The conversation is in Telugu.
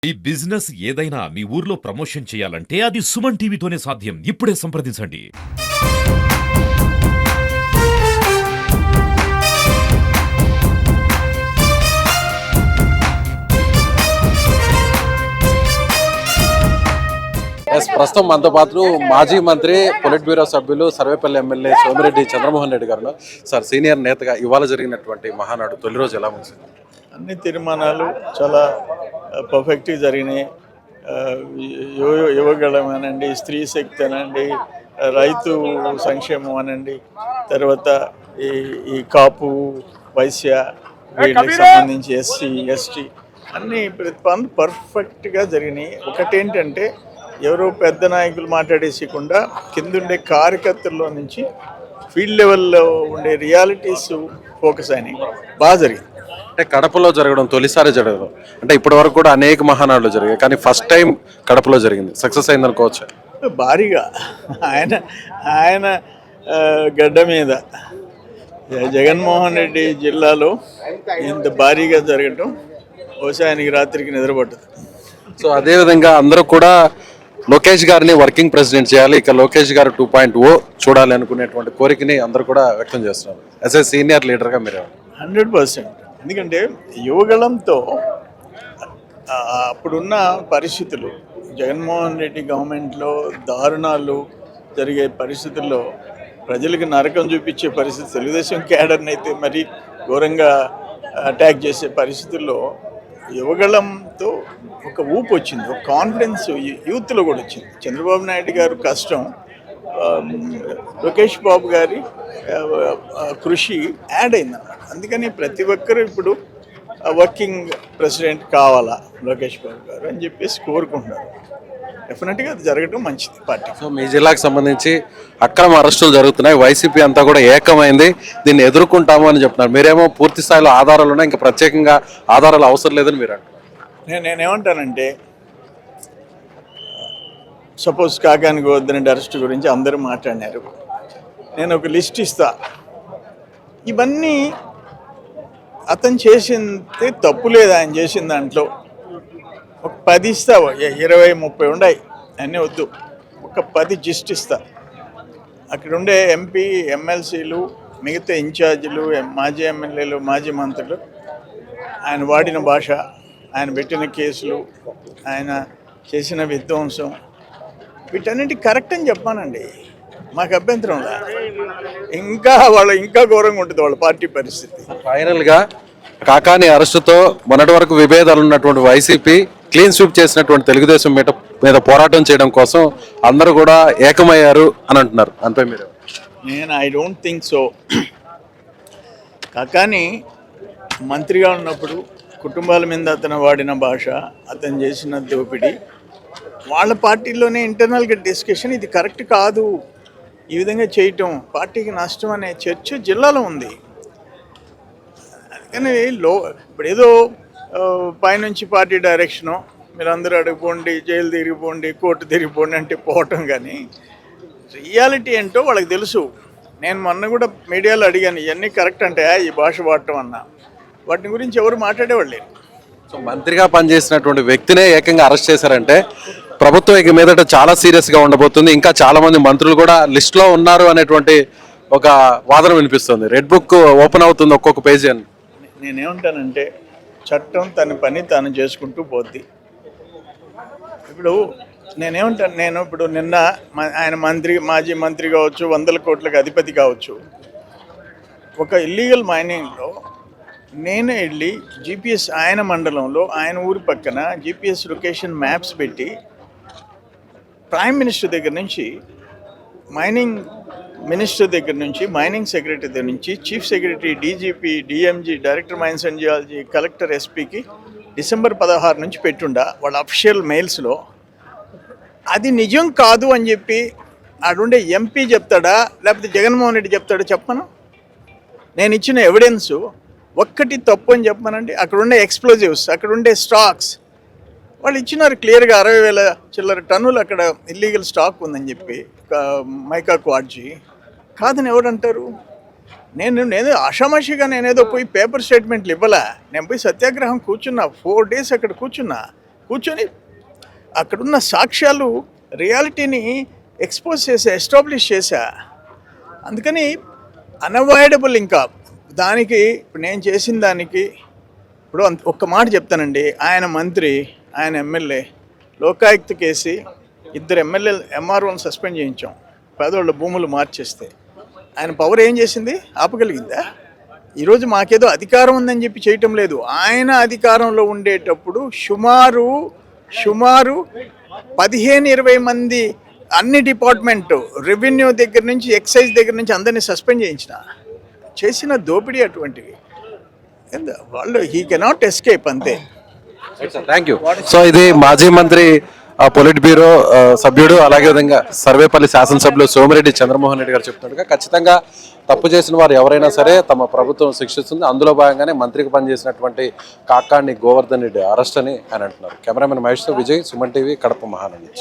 ఈ బిజినెస్ ఏదైనా మీ ఊర్లో ప్రమోషన్ చేయాలంటే అది సుమన్ టీవీతోనే సాధ్యం. ఇప్పుడే సంప్రదించండి. ప్రస్తుతం మనతో పాటు మాజీ మంత్రి పొలిట్ బ్యూరో సభ్యులు సర్వేపల్లి ఎమ్మెల్యే సోమిరెడ్డి చంద్రమోహన్ రెడ్డి గారు. సార్, సీనియర్ నేతగా ఇవాళ జరిగినటువంటి మహానాడు తొలి రోజు ఎలా ముగిసింది? అన్ని తీర్మానాలు చాలా పర్ఫెక్ట్గా జరిగినాయి. యువగళం అనండి, స్త్రీ శక్తి అనండి, రైతు సంక్షేమం అనండి, తర్వాత ఈ కాపు వైశ్య వీళ్ళకి సంబంధించి ఎస్సీ ఎస్టీ అన్ని ప్రతిపాదనలు పర్ఫెక్ట్గా జరిగినాయి. ఒకటేంటంటే ఎవరో పెద్ద నాయకులు మాట్లాడేసకుండా కిందుండే కార్యకర్తల్లో నుంచి ఫీల్డ్ లెవెల్లో ఉండే రియాలిటీస్ ఫోకస్ అయినాయి. బాగా జరిగింది. అంటే కడపలో జరగడం తొలిసారి జరగదు, అంటే ఇప్పటి వరకు కూడా అనేక మహానాడులు జరిగాయి, కానీ ఫస్ట్ టైం కడపలో జరిగింది. సక్సెస్ అయింది అనుకోవచ్చు. భారీగా ఆయన గడ్డ మీద జగన్మోహన్ రెడ్డి జిల్లాలో ఇంత భారీగా జరగటం బహుశా ఆయనకి రాత్రికి నిద్రపట్టదు. సో అదేవిధంగా అందరూ కూడా లోకేష్ గారిని వర్కింగ్ ప్రెసిడెంట్ చేయాలి, ఇక లోకేష్ గారు 2.0 చూడాలి అనుకునేటువంటి కోరికని అందరూ కూడా వ్యక్తం చేస్తున్నారు. యాజ్ ఏ సీనియర్ లీడర్గా మీరు 100%. ఎందుకంటే యువగళంతో అప్పుడున్న పరిస్థితులు, జగన్మోహన్ రెడ్డి గవర్నమెంట్లో దారుణాలు జరిగే పరిస్థితుల్లో ప్రజలకు నరకం చూపించే పరిస్థితి, తెలుగుదేశం క్యాడర్ని అయితే మరి ఘోరంగా అటాక్ చేసే పరిస్థితుల్లో యువగళంతో ఒక ఊపు వచ్చింది, ఒక కాన్ఫిడెన్స్ యూత్లో కూడా వచ్చింది. చంద్రబాబు నాయుడు గారు కష్టం, లోకేష్ బాబు గారి కృషి యాడ్ అయిందన్నమాట. అందుకని ప్రతి ఒక్కరూ ఇప్పుడు వర్కింగ్ ప్రెసిడెంట్ కావాలా లోకేష్ బాబు గారు అని చెప్పేసి కోరుకుంటున్నారు. డెఫినెట్గా అది జరగడం మంచిది పార్టీ. సో మీ జిల్లాకు సంబంధించి అక్రమ అరెస్టులు జరుగుతున్నాయి, వైసీపీ అంతా కూడా ఏకమైంది, దీన్ని ఎదుర్కొంటాము అని చెప్తున్నారు. మీరేమో పూర్తి స్థాయిలో ఆధారాలు ఉన్నాయి, ఇంకా ప్రత్యేకంగా ఆధారాలు అవసరం లేదని మీరు అంటారు. నేనేమంటానంటే, సపోజ్ కాకాని గోవర్ధన్ అరెస్ట్ గురించి అందరూ మాట్లాడినారు. నేను ఒక లిస్ట్ ఇస్తా, ఇవన్నీ అతను చేసింది తప్పు లేదు, ఆయన చేసిన దాంట్లో ఒక 10 ఇస్తా, 20-30 ఉన్నాయి అన్నీ వద్దు, ఒక 10 జిస్ట్ ఇస్తా. అక్కడ ఉండే ఎంపీ ఎమ్మెల్సీలు, మిగతా ఇన్ఛార్జీలు, మాజీ ఎమ్మెల్యేలు, మాజీ మంత్రులు, ఆయన వాడిన భాష, ఆయన పెట్టిన కేసులు, ఆయన చేసిన విధ్వంసం, వీటన్నిటి కరెక్ట్ అని చెప్పానండి. మాకు అభ్యంతరం లేదు. ఇంకా ఘోరంగా ఉంటుంది వాళ్ళ పార్టీ పరిస్థితి. ఫైనల్గా కాకాని అరెస్టుతో మొన్నటి వరకు విభేదాలు ఉన్నటువంటి వైసీపీ క్లీన్ స్వీప్ చేసినటువంటి తెలుగుదేశం మీద పోరాటం చేయడం కోసం అందరూ కూడా ఏకమయ్యారు అని అంటున్నారు. అంతే మీరు? I don't think so. Kakani మంత్రిగా ఉన్నప్పుడు కుటుంబాల మీద అతను వాడిన భాష, అతను చేసిన దోపిడీ, వాళ్ళ పార్టీలోనే ఇంటర్నల్గా డిస్కషన్, ఇది కరెక్ట్ కాదు, ఈ విధంగా చేయటం పార్టీకి నష్టం అనే చర్చ జిల్లాలో ఉంది. అందుకని ఇప్పుడు ఏదో పైనుంచి పార్టీ డైరెక్షను, మీరందరూ అడిగిపోండి, జైలు తిరిగిపోండి, కోర్టు తిరిగిపోండి అంటే పోవటం, కానీ రియాలిటీ ఏంటో వాళ్ళకి తెలుసు. నేను మొన్న కూడా మీడియాలో అడిగాను, ఇవన్నీ కరెక్ట్ అంటే ఈ భాష వాడటం అన్నా, వాటిని గురించి ఎవరు మాట్లాడేవాళ్ళు లేరు. సో మంత్రిగా పనిచేసినటువంటి వ్యక్తినే ఏకంగా అరెస్ట్ చేశారంటే ప్రభుత్వం ఇక మీదట చాలా సీరియస్గా ఉండబోతుంది. ఇంకా చాలా మంది మంత్రులు కూడా లిస్టులో ఉన్నారు అనేటువంటి ఒక వాదన వినిపిస్తుంది. రెడ్ బుక్ ఓపెన్ అవుతుంది ఒక్కొక్క పేజీ అని. నేనేమంటానంటే, చట్టం తన పని తాను చేసుకుంటూ పోద్ది. ఇప్పుడు నేను ఇప్పుడు నిన్న ఆయన మాజీ మంత్రి కావచ్చు, 100 కోట్లకు అధిపతి కావచ్చు, ఒక ఇల్లీగల్ మైనింగ్లో నేను వెళ్ళి జీపీఎస్ ఆయన మండలంలో, ఆయన ఊరి పక్కన జీపీఎస్ లొకేషన్ మ్యాప్స్ పెట్టి ప్రైమ్ మినిస్టర్ దగ్గర నుంచి, మైనింగ్ మినిస్టర్ దగ్గర నుంచి, మైనింగ్ సెక్రటరీ దగ్గర నుంచి, chief secretary, DGP, DMG, director mines and geology, collector, ఎస్పీకి December 16 నుంచి పెట్టుండా వాళ్ళ అఫిషియల్ మెయిల్స్లో. అది నిజం కాదు అని చెప్పి అడుండే ఎంపీ చెప్తాడా, లేకపోతే జగన్మోహన్ రెడ్డి చెప్తాడా చెప్పను? నేను ఇచ్చిన ఎవిడెన్సు ఒక్కటి తప్పు అని చెప్పానండి. అక్కడ ఉండే ఎక్స్ప్లోజివ్స్, అక్కడ ఉండే స్టాక్స్ వాళ్ళు ఇచ్చినారు క్లియర్గా, 60,000 చిల్లర టన్నులు అక్కడ ఇల్లీగల్ స్టాక్ ఉందని చెప్పి, మైకా క్వాడ్జీ కాదని ఎవరంటారు? నేనేదో ఆషామాషిగా నేనేదో పోయి పేపర్ స్టేట్మెంట్లు ఇవ్వలే. నేను పోయి సత్యాగ్రహం కూర్చున్నా, 4 days అక్కడ కూర్చున్నా. కూర్చొని అక్కడున్న సాక్ష్యాలు రియాలిటీని ఎక్స్పోజ్ చేసా, ఎస్టాబ్లిష్ చేశా. అందుకని అన్అవాయిడబుల్. ఇంకా దానికి ఇప్పుడు నేను చేసిన దానికి ఇప్పుడు ఒక్క మాట చెప్తానండి. ఆయన మంత్రి, ఆయన ఎమ్మెల్యే లోకాయుక్త కేసి 2 ఎమ్మెల్యేలు ఎంఆర్ఓని సస్పెండ్ చేయించాం, పేదోళ్ళ భూములు మార్చేస్తే. ఆయన పవర్ ఏం చేసింది? ఆపగలిగిందా? ఈరోజు మాకేదో అధికారం ఉందని చెప్పి చేయటం లేదు. ఆయన అధికారంలో ఉండేటప్పుడు సుమారు 15-20 మంది అన్ని డిపార్ట్మెంటు, రెవెన్యూ దగ్గర నుంచి ఎక్సైజ్ దగ్గర నుంచి అందరినీ సస్పెండ్ చేసిన దోపిడీ అటువంటివి. వాళ్ళు హీ కెనాట్ ఎస్కేప్, అంతే. Thank you. సో ఇది మాజీ మంత్రి పొలిట్ బ్యూరో సభ్యుడు, అలాగే విధంగా సర్వేపల్లి శాసనసభ్యులు సోమిరెడ్డి చంద్రమోహన్ రెడ్డి గారు చెప్తున్నట్టుగా ఖచ్చితంగా తప్పు చేసిన వారు ఎవరైనా సరే తమ ప్రభుత్వం శిక్షిస్తుంది. అందులో భాగంగానే మంత్రికి పనిచేసినటువంటి కాకాణి గోవర్ధన్ రెడ్డి అరెస్ట్ అని ఆయన అంటున్నారు. కెమెరామెన్ మహేష్తో విజయ్, సుమన్ టీవీ, కడప మహానంది.